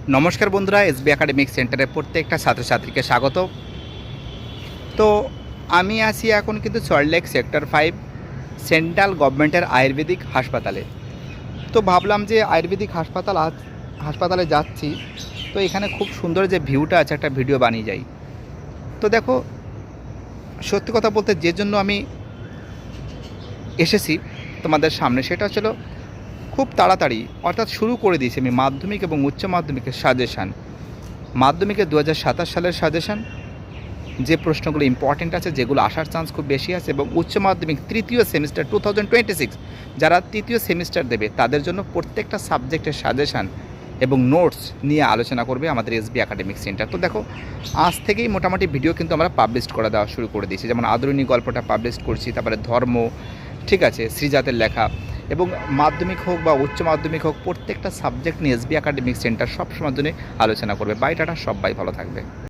নমস্কার বন্ধুরা, SB academic সেন্টারে প্রত্যেকটা ছাত্রছাত্রীকে স্বাগত। তো আমি আছি এখন কিন্তু সল্টলেক সেক্টর 5 সেন্ট্রাল গভর্নমেন্টের আয়ুর্বেদিক হাসপাতালে। তো ভাবলাম যে আয়ুর্বেদিক হাসপাতালে যাচ্ছি, তো এখানে খুব সুন্দর যে ভিউটা আছে একটা ভিডিও বানিয়ে যাই। তো দেখো, সত্যি কথা বলতে যে জন্য আমি এসেছি তোমাদের সামনে, সেটা ছিল খুব তাড়াতাড়ি অর্থাৎ শুরু করে দিয়েছি আমি মাধ্যমিক এবং উচ্চ মাধ্যমিকের সাজেশান। মাধ্যমিকে 2027 সালের সাজেশান, যে প্রশ্নগুলো ইম্পর্টেন্ট আছে, যেগুলো আসার চান্স খুব বেশি আছে, এবং উচ্চ মাধ্যমিক তৃতীয় সেমিস্টার 2026 যারা তৃতীয় সেমিস্টার দেবে তাদের জন্য প্রত্যেকটা সাবজেক্টের সাজেশান এবং নোটস নিয়ে আলোচনা করবে আমাদের এসবি একাডেমিক সেন্টার। তো দেখো, আজ থেকেই মোটামুটি ভিডিও কিন্তু আমরা পাবলিশ করে দেওয়া শুরু করে দিয়েছি। যেমন আদরণী গল্পটা পাবলিশ করছি, তারপরে ধর্ম, ঠিক আছে, শ্রীজাতের লেখা, এবং মাধ্যমিক হোক বা উচ্চ মাধ্যমিক হোক প্রত্যেকটা সাবজেক্ট নিয়ে এসবি একাডেমিক সেন্টার সবসময়ের জন্য আলোচনা করবে। বাই টাটা, সবাই ভালো থাকবে।